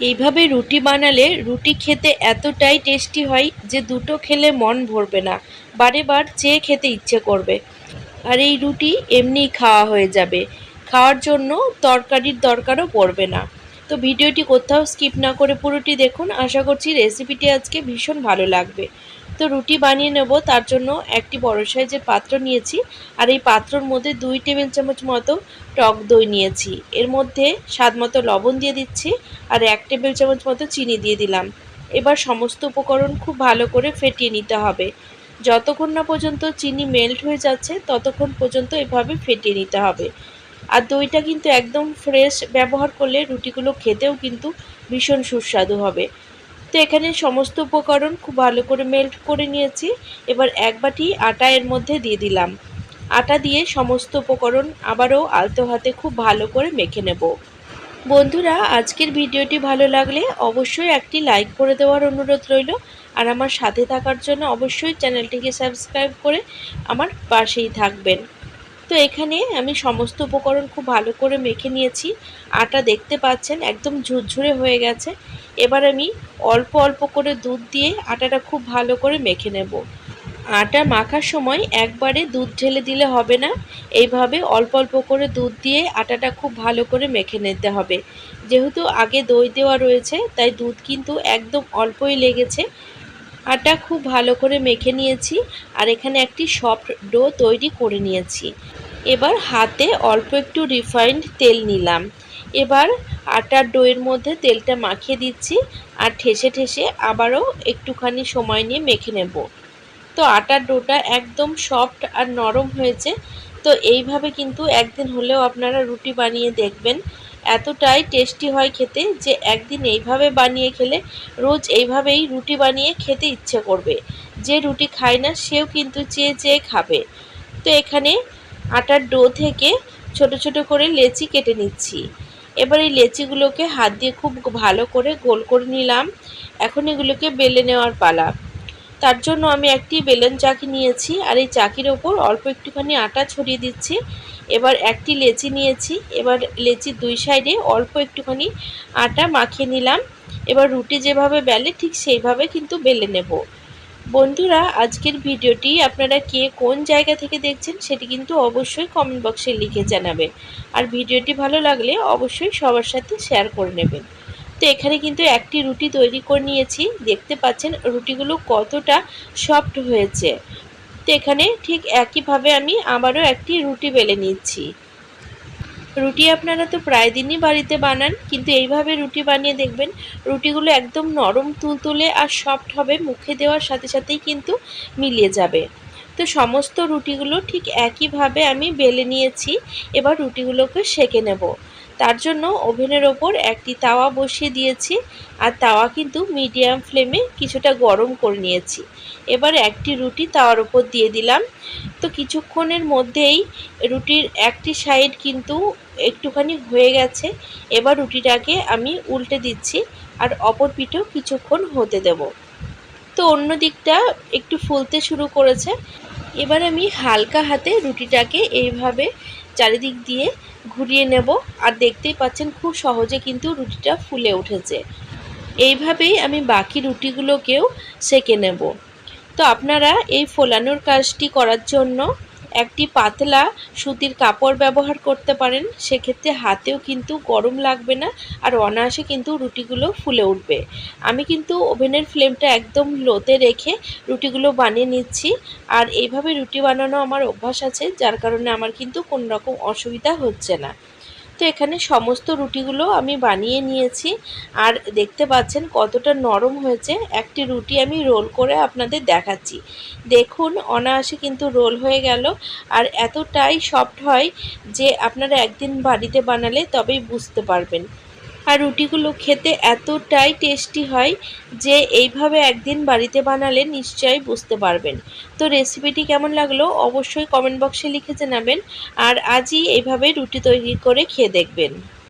এইভাবে রুটি বানালে রুটি খেতে এতটাই টেস্টি হয় যে দুটো খেলে মন ভরবে না, বারে বার চেয়ে খেতে ইচ্ছে করবে। আর এই রুটি এমনিই খাওয়া হয়ে যাবে, খাওয়ার জন্য তরকারির দরকারও পড়বে না। তো ভিডিওটি কোথাও স্কিপ না করে পুরোটি দেখুন, আশা করছি রেসিপিটি আজকে ভীষণ ভালো লাগবে। তো রুটি বানিয়ে নেব, তার জন্য একটি বড় সাইজের পাত্র নিয়েছি, আর এই পাত্রর মধ্যে 2 টেবিল চামচ মতো টক দই নিয়েছি। এর মধ্যে স্বাদ মতো লবণ দিয়ে দিচ্ছি, আর 1 টেবিল চামচ মতো চিনি দিয়ে দিলাম। এবার সমস্ত উপকরণ খুব ভালো করে ফেটিয়ে নিতে হবে। যতক্ষণ না পর্যন্ত চিনি মেল্ট হয়ে যাচ্ছে ততক্ষণ পর্যন্ত এভাবে ফেটিয়ে নিতে হবে। আর দইটা কিন্তু একদম ফ্রেশ ব্যবহার করলে রুটিগুলো খেতেও কিন্তু ভীষণ সুস্বাদু হবে। তো এখানে সমস্ত উপকরণ খুব ভালো করে মেল্ট করে নিয়েছি। এবার এক বাটি আটা এর মধ্যে দিয়ে দিলাম। আটা দিয়ে সমস্ত উপকরণ আবারও আলতো হাতে খুব ভালো করে মেখে নেব। বন্ধুরা, আজকের ভিডিওটি ভালো লাগলে অবশ্যই একটি লাইক করে দেওয়ার অনুরোধ রইল, আর আমার সাথে থাকার জন্য অবশ্যই চ্যানেলটিকে সাবস্ক্রাইব করে আমার পাশেই থাকবেন। তো এখানে আমি সমস্ত উপকরণ খুব ভালো করে মেখে নিয়েছি। আটা দেখতে পাচ্ছেন একদম ঝুরঝুরে হয়ে গেছে। এবার আমি অল্প অল্প করে দুধ দিয়ে আটাটা খুব ভালো করে মেখে নেব। আটা মাখার সময় একবারে দুধ ঢেলে দিলে হবে না, এইভাবে অল্প অল্প করে দুধ দিয়ে আটাটা খুব ভালো করে মেখে নিতে হবে। যেহেতু আগে দই দেওয়া রয়েছে তাই দুধ কিন্তু একদম অল্পই লেগেছে। আটা খুব ভালো করে মেখে নিয়েছি, আর এখানে একটি সফট ডো তৈরি করে নিয়েছি। এবার হাতে অল্প একটু রিফাইন্ড তেল নিলাম। এবার আটার ডোয়ের মধ্যে তেলটা মাখিয়ে দিচ্ছি, আর ঠেসে ঠেসে আবারও একটুখানি সময় নিয়ে মেখে নেব। তো আটার ডোটা একদম সফট আর নরম হয়েছে। তো এইভাবে কিন্তু একদিন হলেও আপনারা রুটি বানিয়ে দেখবেন, এতটাই টেস্টি হয় খেতে যে একদিন এইভাবে বানিয়ে খেলে রোজ এইভাবেই রুটি বানিয়ে খেতে ইচ্ছে করবে। যে রুটি খায় না সেও কিন্তু চেয়ে চেয়ে খাবে। তো এখানে আটার ডো থেকে ছোট ছোট করে লেচি কেটে নিচ্ছি। এবার এই লেচিগুলোকে হাত দিয়ে খুব ভালো করে গোল করে নিলাম। এখন এগুলোকে বেলে নেওয়ার পালা। তার জন্য আমি একটি বেলুন চাকি নিয়েছি, আর এই চাকির ওপর অল্প একটুখানি আটা ছড়িয়ে দিচ্ছি। এবার একটি লেচি নিয়েছি, এবার লেচির দুই সাইডে অল্প একটুখানি আটা মাখিয়ে নিলাম। এবার রুটি যেভাবে বেলে ঠিক সেইভাবে কিন্তু বেলে নেব। বন্ধুরা, আজকের ভিডিওটি আপনারা কে কোন জায়গা থেকে দেখছেন সেটি কিন্তু অবশ্যই কমেন্ট বক্সে লিখে জানাবেন, আর ভিডিওটি ভালো লাগলে অবশ্যই সবার সাথে শেয়ার করে নেবেন। তো এখানে কিন্তু একটি রুটি তৈরি করে নিয়েছি, দেখতে পাচ্ছেন রুটিগুলো কতটা সফট হয়েছে। তো এখানে ঠিক একইভাবে আমি আবারও একটি রুটি বেলে নিচ্ছি। রুটি আপনারা তো প্রায় দিনই বাড়িতে বানান, কিন্তু এইভাবে রুটি বানিয়ে দেখবেন রুটিগুলো একদম নরম তুলতুলে আর সফট হবে, মুখে দেওয়ার সাথে সাথেই কিন্তু মিলিয়ে যাবে। তো সমস্ত রুটিগুলো ঠিক একইভাবে আমি বেলে নিয়েছি। এবার রুটিগুলোকে সেঁকে নেব। তার জন্য ওভেনের ওপর একটি তাওয়া বসিয়ে দিয়েছি, আর তাওয়া কিন্তু মিডিয়াম ফ্লেমে কিছুটা গরম করে নিয়েছি। এবার একটি রুটি তাওয়ার ওপর দিয়ে দিলাম। তো কিছুক্ষণের মধ্যেই রুটির একটি সাইড কিন্তু একটুখানি হয়ে গেছে। এবার রুটিটাকে আমি উল্টে দিচ্ছি, আর অপর পিঠও কিছুক্ষণ হতে দেব। তো অন্য দিকটা একটু ফুলতে শুরু করেছে। এবার আমি হালকা হাতে রুটিটাকে এইভাবে চারিদিক দিয়ে ঘুরিয়ে নেব, আর দেখতেই পাচ্ছেন খুব সহজে কিন্তু রুটিটা ফুলে উঠেছে। এইভাবেই আমি বাকি রুটিগুলোকেও সেঁকে নেব। তো আপনারা এই ফোলানোর কাজটি করার জন্য একটি পাতলা সুতির কাপড় ব্যবহার করতে পারেন, সেক্ষেত্রে হাতেও কিন্তু গরম লাগবে না, আর অনায়াসে কিন্তু রুটিগুলো ফুলে উঠবে। আমি কিন্তু ওভেনের ফ্লেমটা একদম লোতে রেখে রুটিগুলো বানিয়ে নিচ্ছি, আর এইভাবে রুটি বানানো আমার অভ্যাস আছে, যার কারণে আমার কিন্তু কোনো রকম অসুবিধা হচ্ছে না। তো এখানে সমস্ত রুটিগুলো আমি বানিয়ে নিয়েছি, আর দেখতে পাচ্ছেন কতটা নরম হয়েছে। একটি রুটি আমি রোল করে আপনাদের দেখাচ্ছি। দেখুন অনায়াসে কিন্তু রোল হয়ে গেল, আর এতটাই সফট হয় যে আপনারা একদিন বাড়িতে বানালে তবেই বুঝতে পারবেন। আর রুটিগুলো খেতে এতটাই টেস্টি হয় যে এইভাবে একদিন বাড়িতে বানালে নিশ্চয়ই বুঝতে পারবেন। তো রেসিপিটি কেমন লাগলো অবশ্যই কমেন্ট বক্সে লিখে জানাবেন, আর আজই এইভাবে রুটি তৈরি করে খেয়ে দেখবেন।